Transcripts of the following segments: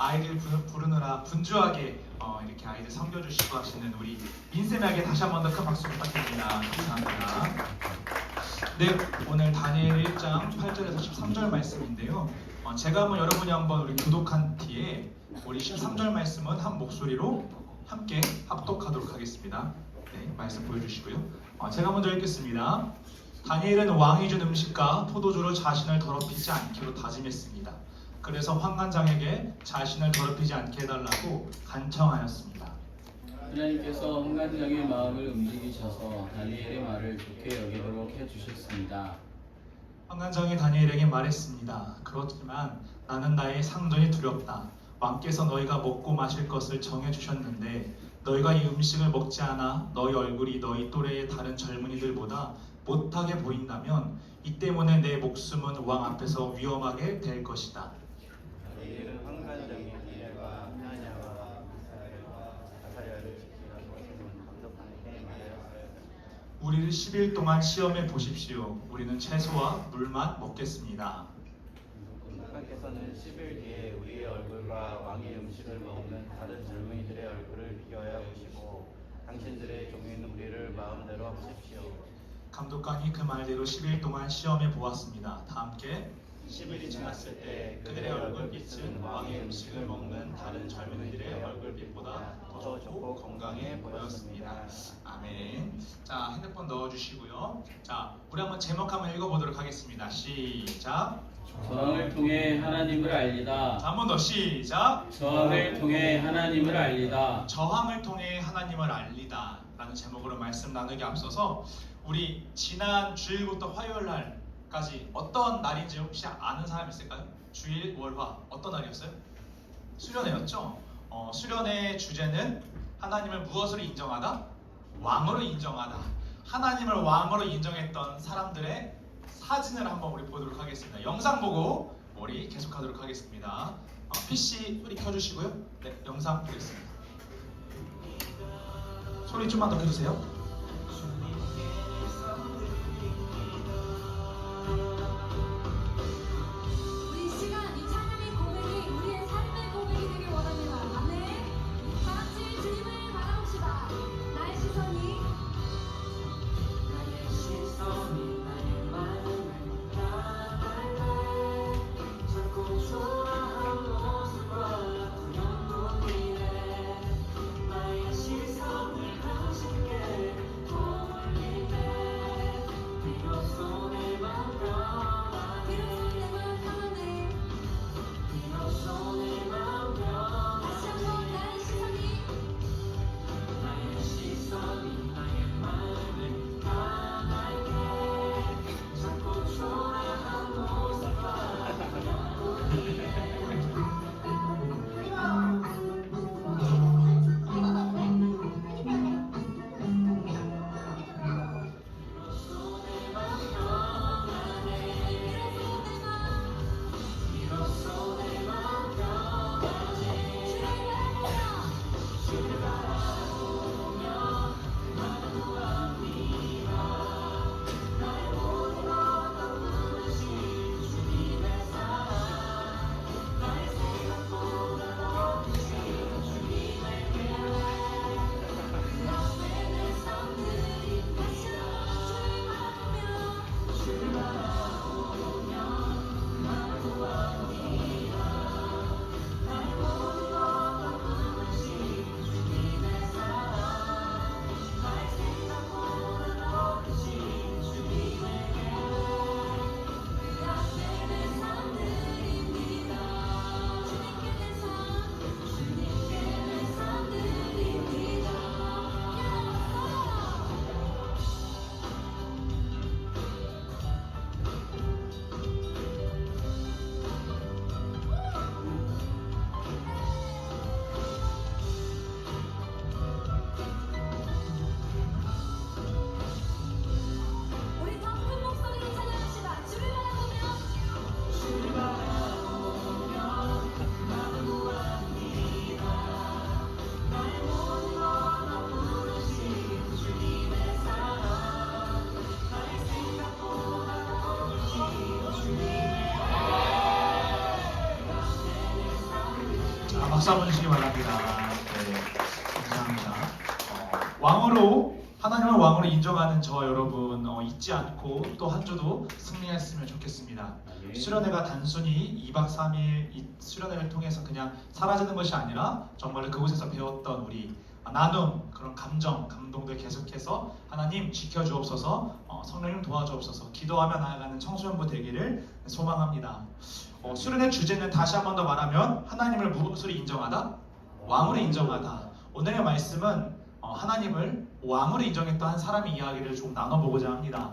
아이들 부르느라 분주하게 이렇게 아이들 섬겨주시고 하시는 우리 민쌤에게 다시 한 번 더 큰 박수 부탁드립니다. 감사합니다. 네, 오늘 다니엘 1장 8절에서 13절 말씀인데요. 제가 여러분이 한번 우리 교독한 뒤에 우리 13절 말씀은 한 목소리로 함께 합독하도록 하겠습니다. 네, 말씀 보여주시고요. 제가 먼저 읽겠습니다. 다니엘은 왕이 준 음식과 포도주로 자신을 더럽히지 않기로 다짐했습니다. 그래서 환관장에게 자신을 더럽히지 않게 해달라고 간청하였습니다. 하나님께서 환관장의 마음을 움직이셔서 다니엘의 말을 좋게 여기도록 해주셨습니다. 환관장이 다니엘에게 말했습니다. 그렇지만 나는 나의 상전이 두렵다. 왕께서 너희가 먹고 마실 것을 정해주셨는데 너희가 이 음식을 먹지 않아 너희 얼굴이 너희 또래의 다른 젊은이들보다 못하게 보인다면 이 때문에 내 목숨은 왕 앞에서 위험하게 될 것이다. 다니엘은 환관장의 기례와 하나냐와 아사랴를 지키라고 감독관에게 말하였어요. 우리를 10일 동안 시험해 보십시오. 우리는 채소와 물만 먹겠습니다. 감독관께서는 10일 뒤에 우리의 얼굴과 왕의 음식을 먹는 다른 젊은이들의 얼굴을 비교하여 보시고 당신들의 종인 우리를 마음대로 하십시오. 감독관이 그 말대로 10일 동안 시험해 보았습니다. 다 함께 10일이 지났을 때 그들의 얼굴빛은 왕의 음식을 먹는 다른 젊은이들의 얼굴빛보다 더 좋고 건강해 보였습니다. 아멘. 자, 핸드폰 넣어주시고요. 자, 우리 한번 제목 한번 읽어보도록 하겠습니다. 시작. 저항을 통해 하나님을 알리다. 자, 한 번 더 시작. 저항을 통해 하나님을 알리다. 저항을 통해 하나님을 알리다 라는 제목으로 말씀 나누기 앞서서 우리 지난 주일부터 화요일 날까지 어떤 날인지 혹시 아는 사람 있을까요? 주일, 월화 어떤 날이었어요? 수련회였죠? 수련회의 주제는 하나님을 무엇으로 인정하다? 왕으로 인정하다. 하나님을 왕으로 인정했던 사람들의 사진을 한번 우리 보도록 하겠습니다. 영상 보고 우리 계속하도록 하겠습니다. PC 소리 켜주시고요. 네, 영상 보겠습니다. 소리 좀만 더 켜주세요. 우리 시간 이 찬양의 고백이 우리의 삶의 고백이 되길 원합니다. 아멘. 다 같이 주님을 바라봅시다. 나의 시선이 나의 마음을 따라갈래. 자꾸 초라한 모습과 아픈 눈물이네. 나의 시선을 당신께 돌려 박수 한번 주시기 바랍니다. 네, 감사합니다. 왕으로 하나님을 왕으로 인정하는 저 여러분 잊지 않고 또 한 주도 승리했으면 좋겠습니다. 아멘. 수련회가 단순히 2박 3일 이 수련회를 통해서 그냥 사라지는 것이 아니라 정말 그곳에서 배웠던 우리 나눔, 그런 감정, 감동들 계속해서 하나님 지켜주옵소서, 성령님 도와주옵소서 기도하며 나아가는 청소년부 되기를 소망합니다. 수련회 주제는 다시 한 번 더 말하면 하나님을 무엇으로 인정하다? 왕으로 인정하다. 오늘의 말씀은 하나님을 왕으로 인정했던 한 사람의 이야기를 좀 나눠보고자 합니다.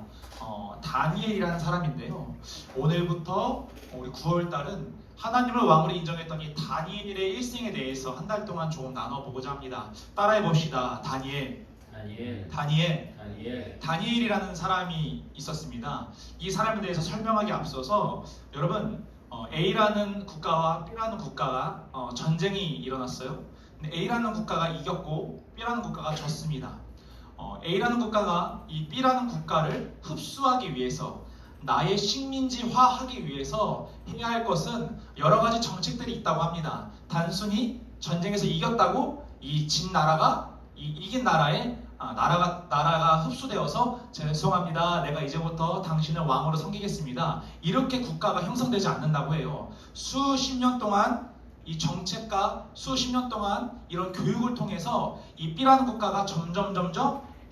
다니엘이라는 사람인데요. 오늘부터 우리 9월달은 하나님을 왕으로 인정했던 이 다니엘의 일생에 대해서 한 달 동안 조금 나눠보고자 합니다. 따라해 봅시다. 다니엘이라는 사람이 있었습니다. 이 사람에 대해서 설명하기 앞서서 여러분 A라는 국가와 B라는 국가가 전쟁이 일어났어요. 근데 A라는 국가가 이겼고 B라는 국가가 졌습니다. A라는 국가가 이 B라는 국가를 흡수하기 위해서 나의 식민지화하기 위해서 해야 할 것은 여러 가지 정책들이 있다고 합니다. 단순히 전쟁에서 이겼다고 이 진 나라가 이긴 나라에 나라가 흡수되어서 죄송합니다. 내가 이제부터 당신을 왕으로 섬기겠습니다. 이렇게 국가가 형성되지 않는다고 해요. 수십 년 동안 이 정책과 수십 년 동안 이런 교육을 통해서 이 B라는 국가가 점점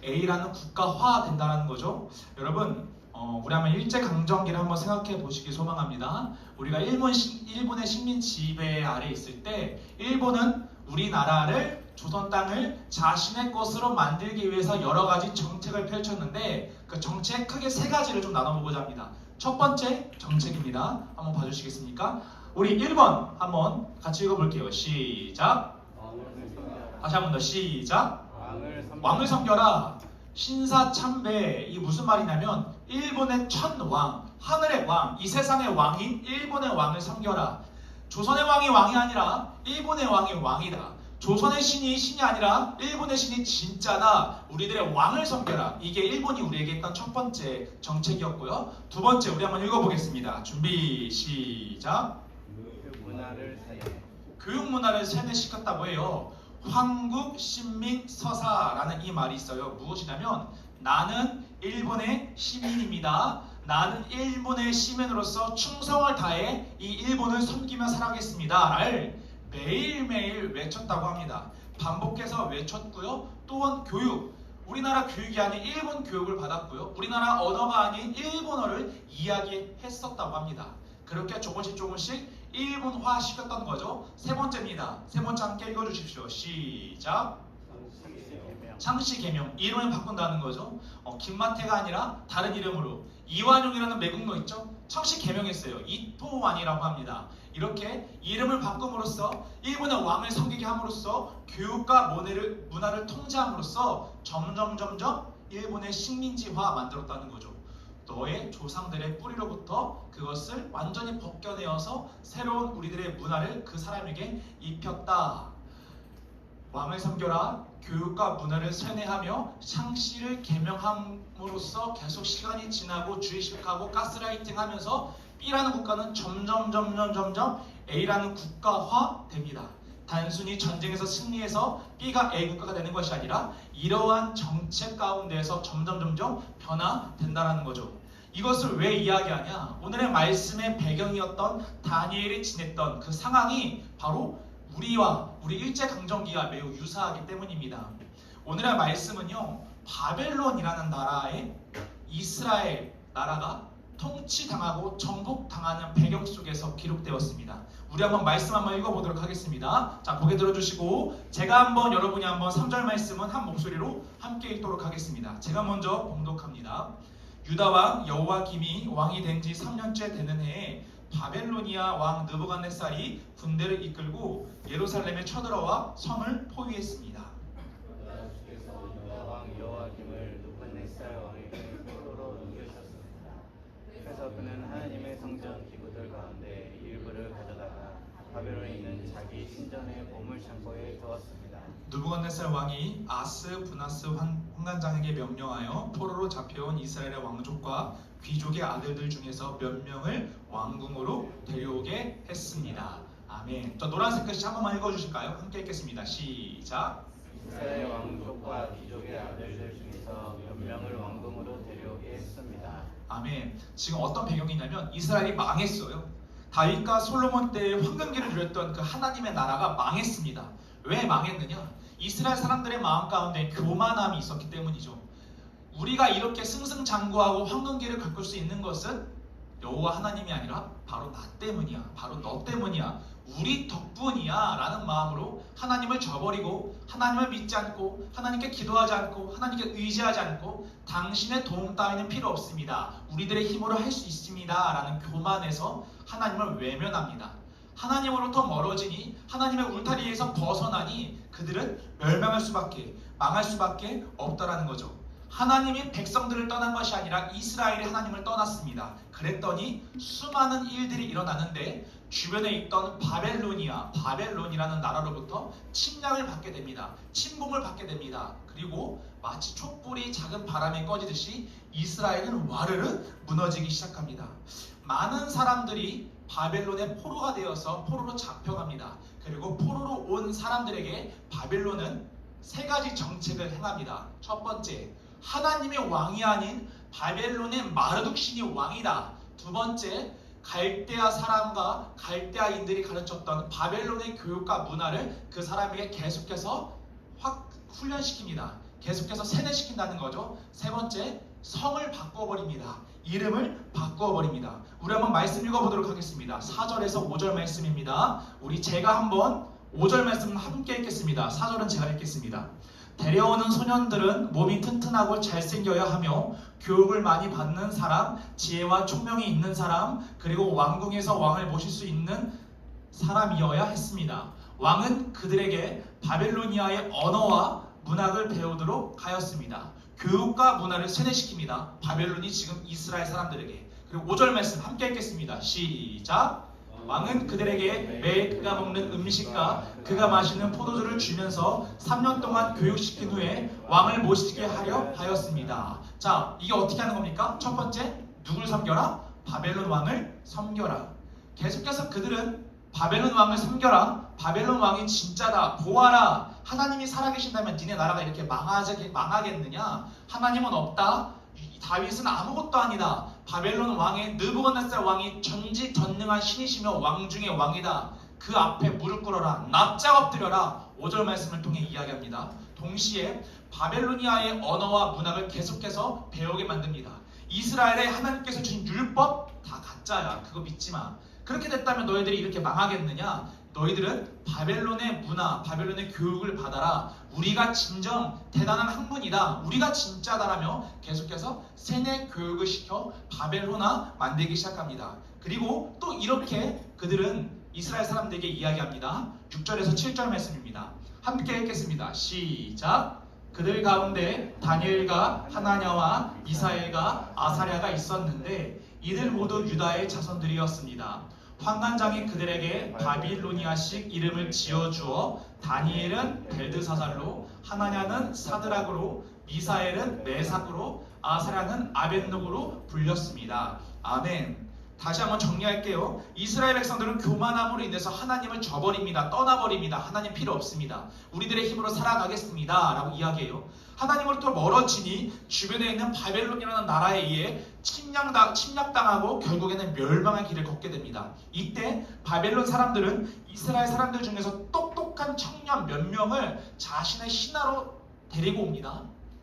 A라는 국가화 된다는 거죠. 여러분 우리 한번 일제강점기를 한번 생각해 보시기 소망합니다. 우리가 일본의 식민 지배 아래 있을 때 일본은 우리나라를 조선 땅을 자신의 것으로 만들기 위해서 여러 가지 정책을 펼쳤는데 그 정책 크게 세 가지를 좀 나눠보고자 합니다. 첫 번째 정책입니다. 한번 봐주시겠습니까? 우리 1번 한번 같이 읽어볼게요. 시작. 다시 한 번 더 시작. 왕을 섬겨라. 신사참배. 이 무슨 말이냐면 일본의 첫 왕, 하늘의 왕, 이 세상의 왕인 일본의 왕을 섬겨라. 조선의 왕이 왕이 아니라 일본의 왕이 왕이다. 조선의 신이 아니라 일본의 신이 진짜다. 우리들의 왕을 섬겨라. 이게 일본이 우리에게 했던 첫 번째 정책이었고요. 두 번째 우리 한번 읽어보겠습니다. 준비 시작. 교육 문화를 세뇌시켰다고 해요. 황국신민서사라는 이 말이 있어요. 무엇이냐면 나는 일본의 시민입니다. 나는 일본의 시민으로서 충성을 다해 이 일본을 섬기며 살아가겠습니다. 를 매일매일 외쳤다고 합니다. 반복해서 외쳤고요. 또한 교육, 우리나라 교육이 아닌 일본 교육을 받았고요. 우리나라 언어가 아닌 일본어를 이야기했었다고 합니다. 그렇게 조금씩 일본화 시켰던 거죠. 세 번째입니다. 세 번째 함께 읽어주십시오. 시작. 창씨개명. 이름을 바꾼다는 거죠. 김마태가 아니라 다른 이름으로 이완용이라는 매국노 있죠. 창씨개명했어요. 이토완이라고 합니다. 이렇게 이름을 바꿈으로써 일본의 왕을 섬기게 함으로써 교육과 문화를 통제함으로써 점점 일본의 식민지화 만들었다는 거죠. 너의 조상들의 뿌리로부터 그것을 완전히 벗겨내어서 새로운 우리들의 문화를 그 사람에게 입혔다. 왕을 섬겨라. 교육과 문화를 세뇌하며 창씨를 계명함으로써 계속 시간이 지나고 주의식하고 가스라이팅하면서 B라는 국가는 점점 A라는 국가화 됩니다. 단순히 전쟁에서 승리해서 B가 A 국가가 되는 것이 아니라 이러한 정책 가운데에서 점점 변화된다는 거죠. 이것을 왜 이야기하냐? 오늘의 말씀의 배경이었던 다니엘이 지냈던 그 상황이 바로 우리와 우리 일제강점기와 매우 유사하기 때문입니다. 오늘의 말씀은요, 바벨론이라는 나라의 이스라엘 나라가 통치당하고 정복당하는 배경 속에서 기록되었습니다. 우리 한번 말씀 한번 읽어보도록 하겠습니다. 자, 고개 들어주시고 제가 여러분이 한번 3절 말씀은 한 목소리로 함께 읽도록 하겠습니다. 제가 먼저 봉독합니다. 유다왕 여호야김이 왕이 된 지 3년째 되는 해에 바벨로니아 왕 느부갓네살이 군대를 이끌고 예루살렘에 쳐들어와 성을 포위했습니다. 왕 여호야김을 느부갓네살 왕에게 포로로 넘기셨습니다. 그래서 그는 하나님의 성전 기구들 가운데 일부를 가져다가 바벨론에 있는 자기 신전의 보물 창고에 두었습니다. 느부갓네살 왕이 아스 브나스 환관장에게 명령하여 포로로 잡혀온 이스라엘의 왕족과 귀족의 아들들 중에서 몇 명을 왕궁으로 데려오게 했습니다. 아멘. 아멘. 저 노란색 글씨 한 번만 읽어주실까요? 함께 읽겠습니다. 시작. 이스라엘 왕족과 귀족의 아들들 중에서 몇 명을 왕궁으로 데려오게 했습니다. 아멘. 지금 어떤 배경이냐면 이스라엘이 망했어요. 다윗과 솔로몬 때에 황금기를 누렸던 그 하나님의 나라가 망했습니다. 왜 망했느냐? 이스라엘 사람들의 마음 가운데 교만함이 있었기 때문이죠. 우리가 이렇게 승승장구하고 황금기를 겪을 수 있는 것은 여호와 하나님이 아니라 바로 나 때문이야. 바로 너 때문이야. 우리 덕분이야 라는 마음으로 하나님을 저버리고 하나님을 믿지 않고 하나님께 기도하지 않고 하나님께 의지하지 않고 당신의 도움 따위는 필요 없습니다. 우리들의 힘으로 할 수 있습니다 라는 교만에서 하나님을 외면합니다. 하나님으로부터 멀어지니 하나님의 울타리에서 벗어나니 그들은 멸망할 수밖에 망할 수밖에 없다라는 거죠. 하나님이 백성들을 떠난 것이 아니라 이스라엘이 하나님을 떠났습니다. 그랬더니 수많은 일들이 일어나는데 주변에 있던 바벨론이라는 나라로부터 침략을 받게 됩니다. 침공을 받게 됩니다. 그리고 마치 촛불이 작은 바람에 꺼지듯이 이스라엘은 와르르 무너지기 시작합니다. 많은 사람들이 바벨론의 포로가 되어서 포로로 잡혀갑니다. 그리고 포로로 온 사람들에게 바벨론은 세 가지 정책을 행합니다. 첫 번째, 하나님의 왕이 아닌 바벨론의 마르둑 신이 왕이다. 두 번째, 갈대아 사람과 갈대아인들이 가르쳤던 바벨론의 교육과 문화를 그 사람에게 계속해서 훈련시킵니다. 계속해서 세뇌시킨다는 거죠. 세 번째, 성을 바꿔버립니다. 이름을 바꿔버립니다. 우리 한번 말씀 읽어보도록 하겠습니다. 4절에서 5절 말씀입니다. 제가 한번 5절 말씀 함께 읽겠습니다. 4절은 제가 읽겠습니다. 데려오는 소년들은 몸이 튼튼하고 잘생겨야 하며 교육을 많이 받는 사람, 지혜와 총명이 있는 사람, 그리고 왕궁에서 왕을 모실 수 있는 사람이어야 했습니다. 왕은 그들에게 바벨로니아의 언어와 문학을 배우도록 하였습니다. 교육과 문화를 세뇌시킵니다. 바벨론이 지금 이스라엘 사람들에게. 그리고 5절 말씀 함께 읽겠습니다. 시작. 왕은 그들에게 매일 그가 먹는 음식과 그가 마시는 포도주를 주면서 3년 동안 교육시킨 후에 왕을 모시게 하려 하였습니다. 자, 이게 어떻게 하는 겁니까? 첫 번째, 누굴 섬겨라? 바벨론 왕을 섬겨라. 계속해서 그들은 바벨론 왕을 섬겨라. 바벨론 왕이 진짜다. 보아라. 하나님이 살아계신다면 니네 나라가 이렇게 망하겠느냐? 하나님은 없다. 다윗은 아무것도 아니다. 바벨론 왕의 느부갓네살 왕이 전지전능한 신이시며 왕 중의 왕이다. 그 앞에 무릎 꿇어라. 납작 엎드려라. 5절 말씀을 통해 이야기합니다. 동시에 바벨로니아의 언어와 문학을 계속해서 배우게 만듭니다. 이스라엘에 하나님께서 주신 율법 다 가짜야. 그거 믿지 마. 그렇게 됐다면 너희들이 이렇게 망하겠느냐? 너희들은 바벨론의 문화, 바벨론의 교육을 받아라. 우리가 진정 대단한 학문이다. 우리가 진짜다라며 계속해서 세뇌 교육을 시켜 바벨론화 만들기 시작합니다. 그리고 또 이렇게 그들은 이스라엘 사람들에게 이야기합니다. 6절에서 7절 말씀입니다. 함께 읽겠습니다. 시작. 그들 가운데 다니엘과 하나냐와 미사엘과 아사랴가 있었는데 이들 모두 유다의 자손들이었습니다. 환관장이 그들에게 바빌로니아식 이름을 지어주어 다니엘은 벨드사살로, 하나냐는 사드락으로, 미사엘은 메삭으로, 아사랴는 아벳노고로 불렸습니다. 아멘. 다시 한번 정리할게요. 이스라엘 백성들은 교만함으로 인해서 하나님을 저버립니다. 떠나버립니다. 하나님 필요 없습니다. 우리들의 힘으로 살아가겠습니다 라고 이야기해요. 하나님으로부터 멀어지니 주변에 있는 바벨론이라는 나라에 의해 침략당하고 결국에는 멸망의 길을 걷게 됩니다. 이때 바벨론 사람들은 이스라엘 사람들 중에서 똑똑한 청년 몇 명을 자신의 신하로 데리고 옵니다.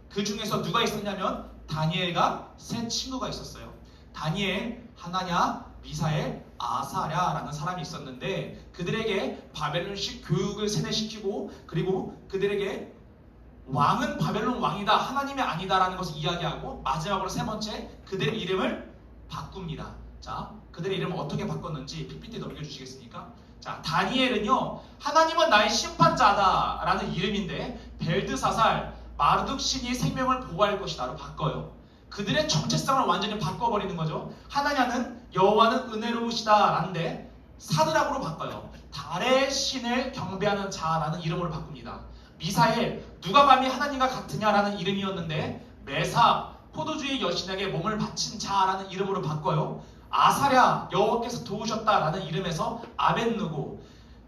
그 중에서 누가 있었냐면 다니엘과 세 친구가 있었어요. 다니엘, 하나냐, 미사엘, 아사랴라는 사람이 있었는데 그들에게 바벨론식 교육을 세뇌시키고 그리고 그들에게 왕은 바벨론 왕이다, 하나님이 아니다라는 것을 이야기하고 마지막으로 세 번째, 그들의 이름을 바꿉니다. 자, 그들의 이름을 어떻게 바꿨는지 PPT 넘겨주시겠습니까? 자, 다니엘은요, 하나님은 나의 심판자다 라는 이름인데 벨드사살, 마르둑 신이 생명을 보호할 것이다로 바꿔요. 그들의 정체성을 완전히 바꿔버리는 거죠. 하나냐는 여호와는 은혜로우시다 라는데 사드락으로 바꿔요. 달의 신을 경배하는 자라는 이름으로 바꿉니다. 미사엘, 누가 감히 하나님과 같으냐라는 이름이었는데 메삭, 포도주의 여신에게 몸을 바친 자라는 이름으로 바꿔요. 아사랴, 여호와께서 도우셨다라는 이름에서 아벳느고,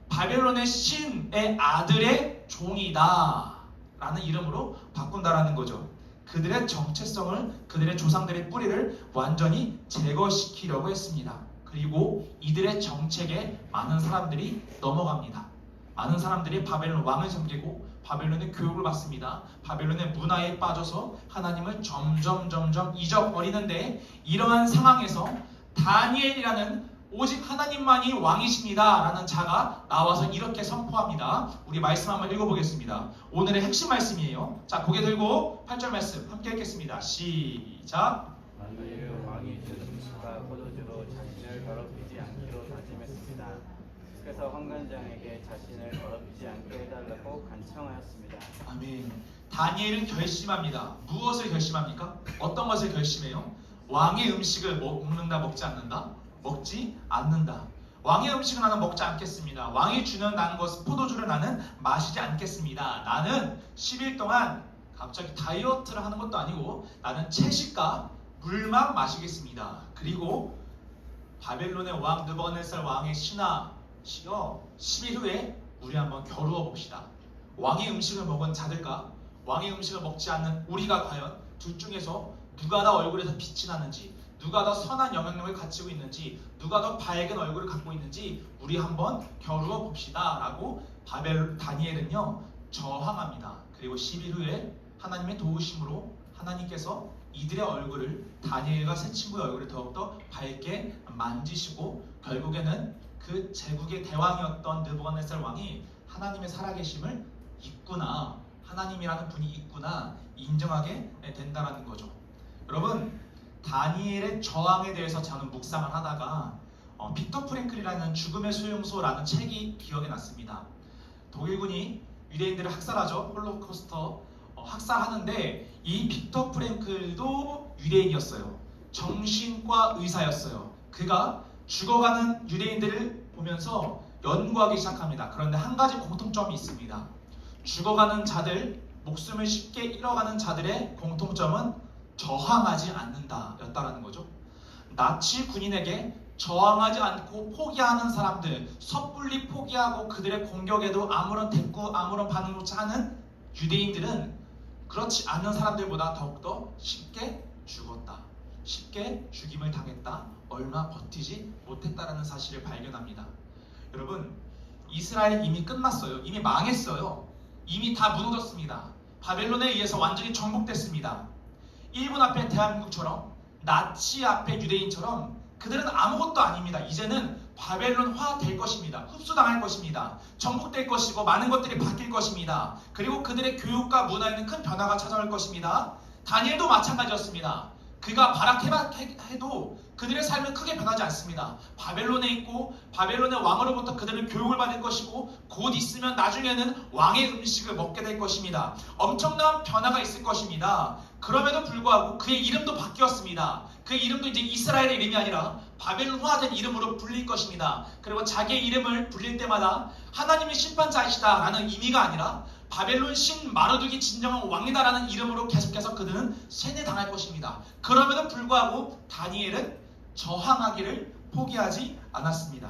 바벨론의 신의 아들의 종이다 라는 이름으로 바꾼다라는 거죠. 그들의 정체성을, 그들의 조상들의 뿌리를 완전히 제거시키려고 했습니다. 그리고 이들의 정책에 많은 사람들이 넘어갑니다. 많은 사람들이 바벨론 왕을 섬기고 바벨론의 교육을 받습니다. 바벨론의 문화에 빠져서 하나님을 점점 잊어버리는데, 이러한 상황에서 다니엘이라는 오직 하나님만이 왕이십니다 라는 자가 나와서 이렇게 선포합니다. 우리 말씀 한번 읽어보겠습니다. 오늘의 핵심 말씀이에요. 자, 고개 들고 8절 말씀 함께 읽겠습니다. 시작. 만일 왕이 주식과 포도주로 자신을 더럽히지 않기로 다짐했습니다. 그래서 환관장에게 자신을 더럽히지 않게 해달라고 간청하였습니다. 아멘. 다니엘은 결심합니다. 무엇을 결심합니까? 어떤 것을 결심해요? 왕의 음식을 먹는다, 먹지 않는다? 먹지 않는다. 왕의 음식은 나는 먹지 않겠습니다. 왕이 주는 나는 것, 포도주를 나는 마시지 않겠습니다. 나는 10일 동안 갑자기 다이어트를 하는 것도 아니고 나는 채식과 물만 마시겠습니다. 그리고 바벨론의 왕 느부갓네살 왕의 신하 10일 후에 우리 한번 겨루어 봅시다. 왕의 음식을 먹은 자들과 왕의 음식을 먹지 않는 우리가 과연 둘 중에서 누가 더 얼굴에서 빛이 나는지, 누가 더 선한 영향력을 갖추고 있는지, 누가 더 밝은 얼굴을 갖고 있는지 우리 한번 겨루어 봅시다 라고 다니엘은요 저항합니다. 그리고 10일 후에 하나님의 도우심으로 하나님께서 이들의 얼굴을, 다니엘과 세 친구의 얼굴을 더욱더 밝게 만지시고 결국에는 그 제국의 대왕이었던 느부갓네살 왕이 하나님의 살아계심을 있구나, 하나님이라는 분이 있구나 인정하게 된다는 거죠. 여러분, 다니엘의 저항에 대해서 저는 묵상을 하다가 빅터 프랭클이라는 죽음의 수용소라는 책이 기억이 났습니다. 독일군이 유대인들을 학살하죠. 홀로코스터 학살하는데 이 빅터 프랭클도 유대인이었어요. 정신과 의사였어요. 그가 죽어가는 유대인들을 보면서 연구하기 시작합니다. 그런데 한 가지 공통점이 있습니다. 죽어가는 자들, 목숨을 쉽게 잃어가는 자들의 공통점은 저항하지 않는다 였다라는 거죠. 나치 군인에게 저항하지 않고 포기하는 사람들, 섣불리 포기하고 그들의 공격에도 아무런 대꾸, 아무런 반응조차 하는 유대인들은 그렇지 않은 사람들보다 더욱더 쉽게 죽었다, 쉽게 죽임을 당했다, 얼마 버티지 못했다라는 사실을 발견합니다. 여러분, 이스라엘 이미 끝났어요. 이미 망했어요. 이미 다 무너졌습니다. 바벨론에 의해서 완전히 정복됐습니다. 일본 앞에 대한민국처럼, 나치 앞에 유대인처럼 그들은 아무것도 아닙니다. 이제는 바벨론화 될 것입니다. 흡수당할 것입니다. 정복될 것이고 많은 것들이 바뀔 것입니다. 그리고 그들의 교육과 문화에는 큰 변화가 찾아올 것입니다. 다니엘도 마찬가지였습니다. 그가 발악해도 그들의 삶은 크게 변하지 않습니다. 바벨론에 있고 바벨론의 왕으로부터 그들은 교육을 받을 것이고 곧 있으면 나중에는 왕의 음식을 먹게 될 것입니다. 엄청난 변화가 있을 것입니다. 그럼에도 불구하고 그의 이름도 바뀌었습니다. 그의 이름도 이제 이스라엘의 이름이 아니라 바벨론화된 이름으로 불릴 것입니다. 그리고 자기의 이름을 불릴 때마다 하나님이 심판자이시다 라는 의미가 아니라 바벨론 신 마르둑이 진정한 왕이다라는 이름으로 계속해서 그들은 세뇌당할 것입니다. 그럼에도 불구하고 다니엘은 저항하기를 포기하지 않았습니다.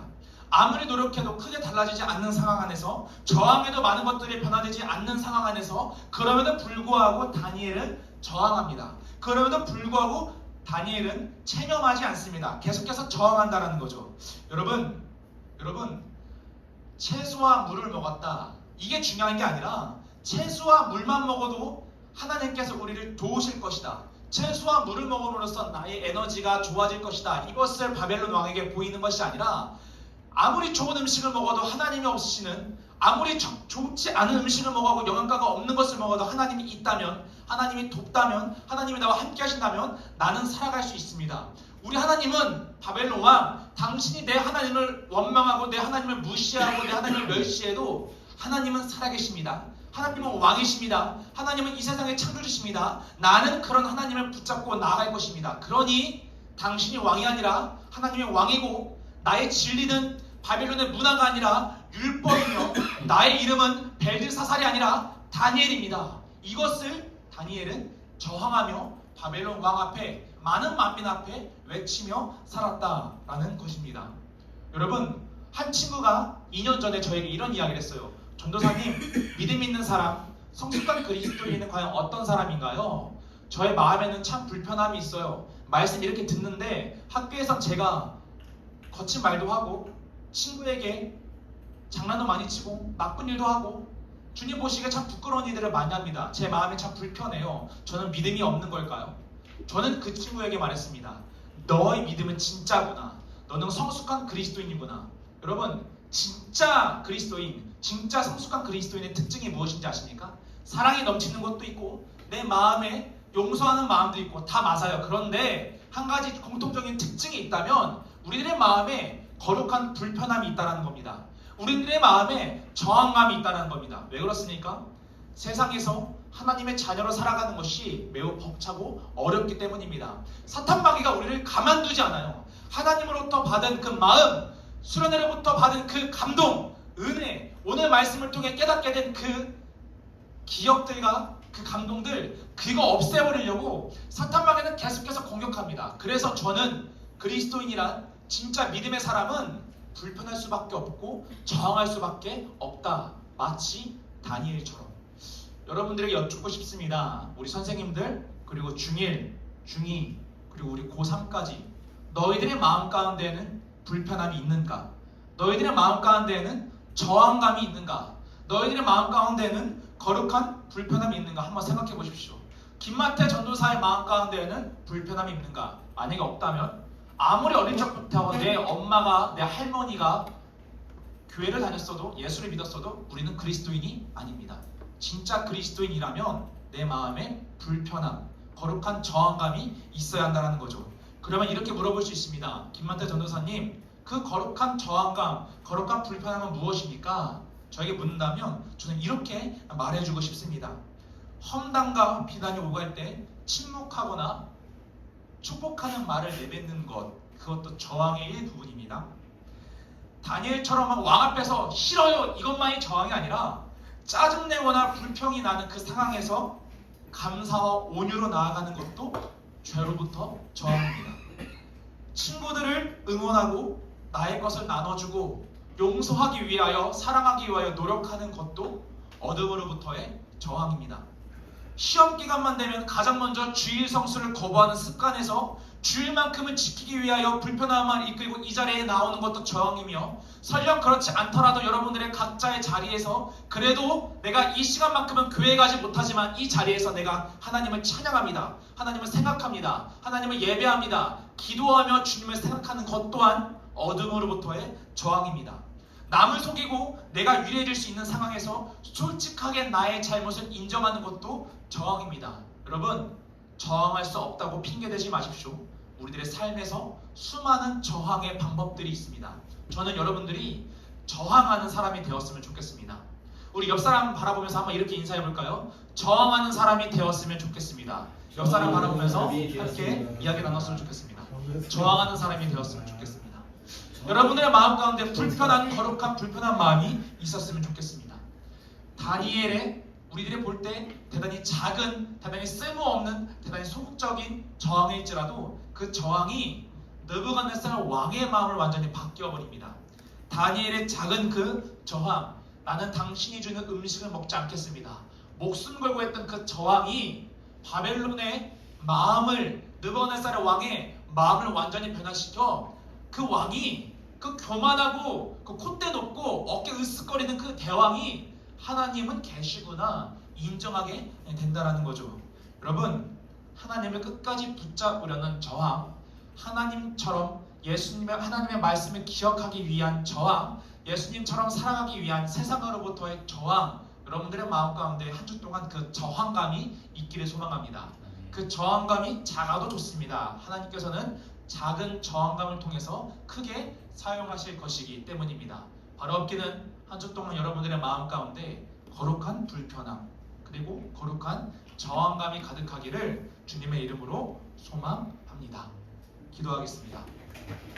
아무리 노력해도 크게 달라지지 않는 상황 안에서, 저항해도 많은 것들이 변화되지 않는 상황 안에서 그럼에도 불구하고 다니엘은 저항합니다. 그럼에도 불구하고 다니엘은 체념하지 않습니다. 계속해서 저항한다는 거죠. 여러분, 채소와 물을 먹었다, 이게 중요한 게 아니라 채소와 물만 먹어도 하나님께서 우리를 도우실 것이다, 채소와 물을 먹음으로써 나의 에너지가 좋아질 것이다, 이것을 바벨론 왕에게 보이는 것이 아니라 아무리 좋은 음식을 먹어도 하나님이 없으시는, 아무리 좋지 않은 음식을 먹어도 영양가가 없는 것을 먹어도 하나님이 있다면, 하나님이 돕다면, 하나님이 나와 함께 하신다면 나는 살아갈 수 있습니다. 우리 하나님은 바벨론 왕, 당신이 내 하나님을 원망하고 내 하나님을 무시하고 내 하나님을 멸시해도 하나님은 살아계십니다. 하나님은 왕이십니다. 하나님은 이 세상의 창조주십니다. 나는 그런 하나님을 붙잡고 나아갈 것입니다. 그러니 당신이 왕이 아니라 하나님이 왕이고, 나의 진리는 바벨론의 문화가 아니라 율법이며, 나의 이름은 벨드사살이 아니라 다니엘입니다. 이것을 다니엘은 저항하며 바벨론 왕 앞에, 많은 만민 앞에 외치며 살았다라는 것입니다. 여러분, 한 친구가 2년 전에 저에게 이런 이야기를 했어요. 전도사님, 믿음 있는 사람, 성숙한 그리스도인은 과연 어떤 사람인가요? 저의 마음에는 참 불편함이 있어요. 말씀 이렇게 듣는데 학교에선 제가 거친 말도 하고 친구에게 장난도 많이 치고 나쁜 일도 하고 주님 보시기에 참 부끄러운 일들을 많이 합니다. 제 마음이 참 불편해요. 저는 믿음이 없는 걸까요? 저는 그 친구에게 말했습니다. 너의 믿음은 진짜구나. 너는 성숙한 그리스도인이구나. 여러분, 진짜 그리스도인, 진짜 성숙한 그리스도인의 특징이 무엇인지 아십니까? 사랑이 넘치는 것도 있고 내 마음에 용서하는 마음도 있고 다 맞아요. 그런데 한 가지 공통적인 특징이 있다면 우리들의 마음에 거룩한 불편함이 있다는 겁니다. 우리들의 마음에 저항감이 있다는 겁니다. 왜 그렇습니까? 세상에서 하나님의 자녀로 살아가는 것이 매우 벅차고 어렵기 때문입니다. 사탄 마귀가 우리를 가만두지 않아요. 하나님으로부터 받은 그 마음, 수련회로부터 받은 그 감동, 은혜, 오늘 말씀을 통해 깨닫게 된 그 기억들과 그 감동들, 그거 없애버리려고 사탄 마귀는 계속해서 공격합니다. 그래서 저는 그리스도인이란 진짜 믿음의 사람은 불편할 수밖에 없고 저항할 수밖에 없다. 마치 다니엘처럼. 여러분들에게 여쭙고 싶습니다. 우리 선생님들, 그리고 중1, 중2, 그리고 우리 고3까지 너희들의 마음 가운데에는 불편함이 있는가? 너희들의 마음 가운데에는 저항감이 있는가? 너희들의 마음 가운데에는 거룩한 불편함이 있는가? 한번 생각해 보십시오. 김마태 전도사의 마음 가운데에는 불편함이 있는가? 만약에 없다면 아무리 어린 적부터 내 엄마가, 내 할머니가 교회를 다녔어도 예수를 믿었어도 우리는 그리스도인이 아닙니다. 진짜 그리스도인이라면 내 마음에 불편함, 거룩한 저항감이 있어야 한다는 거죠. 그러면 이렇게 물어볼 수 있습니다. 김만태 전도사님, 그 거룩한 저항감, 거룩한 불편함은 무엇입니까? 저에게 묻는다면 저는 이렇게 말해주고 싶습니다. 험담과 비난이 오갈 때 침묵하거나 축복하는 말을 내뱉는 것, 그것도 저항의 일부분입니다. 다니엘처럼 왕 앞에서 싫어요 이것만이 저항이 아니라 짜증내거나 불평이 나는 그 상황에서 감사와 온유로 나아가는 것도 죄로부터 저항입니다. 친구들을 응원하고 나의 것을 나눠주고 용서하기 위하여, 사랑하기 위하여 노력하는 것도 어둠으로부터의 저항입니다. 시험 기간만 되면 가장 먼저 주일 성수를 거부하는 습관에서 주일만큼은 지키기 위하여 불편함을 이끌고 이 자리에 나오는 것도 저항이며, 설령 그렇지 않더라도 여러분들의 각자의 자리에서 그래도 내가 이 시간만큼은 교회 가지 못하지만 이 자리에서 내가 하나님을 찬양합니다, 하나님을 생각합니다, 하나님을 예배합니다, 기도하며 주님을 생각하는 것 또한 어둠으로부터의 저항입니다. 남을 속이고 내가 유리해질 수 있는 상황에서 솔직하게 나의 잘못을 인정하는 것도 저항입니다. 여러분, 저항할 수 없다고 핑계대지 마십시오. 우리들의 삶에서 수많은 저항의 방법들이 있습니다. 저는 여러분들이 저항하는 사람이 되었으면 좋겠습니다. 우리 옆 사람 바라보면서 한번 이렇게 인사해 볼까요? 저항하는 사람이 되었으면 좋겠습니다. 옆 사람 바라보면서 함께 이야기 나눴으면 좋겠습니다. 저항하는 사람이 되었으면 좋겠습니다. 여러분들의 마음 가운데 불편한, 거룩한 불편한 마음이 있었으면 좋겠습니다. 다니엘의 우리들이 볼 때 대단히 작은, 대단히 쓸모없는, 대단히 소극적인 저항일지라도 그 저항이 느부갓네살 왕의 마음을 완전히 바뀌어버립니다. 다니엘의 작은 그 저항, 나는 당신이 주는 음식을 먹지 않겠습니다, 목숨 걸고 했던 그 저항이 바벨론의 마음을, 느부갓네살 왕의 마음을 완전히 변화시켜 그 왕이, 그 교만하고 그 콧대 높고 어깨 으쓱거리는 그 대왕이 하나님은 계시구나 인정하게 된다는 거죠. 여러분, 하나님을 끝까지 붙잡으려는 저항, 하나님처럼 하나님의 말씀을 기억하기 위한 저항, 예수님처럼 살아가기 위한 세상으로부터의 저항, 여러분들의 마음 가운데 한 주 동안 그 저항감이 있기를 소망합니다. 그 저항감이 작아도 좋습니다. 하나님께서는 작은 저항감을 통해서 크게 사용하실 것이기 때문입니다. 바로 없기는 한 주 동안 여러분들의 마음 가운데 거룩한 불편함, 그리고 거룩한 저항감이 가득하기를 주님의 이름으로 소망합니다. 기도하겠습니다.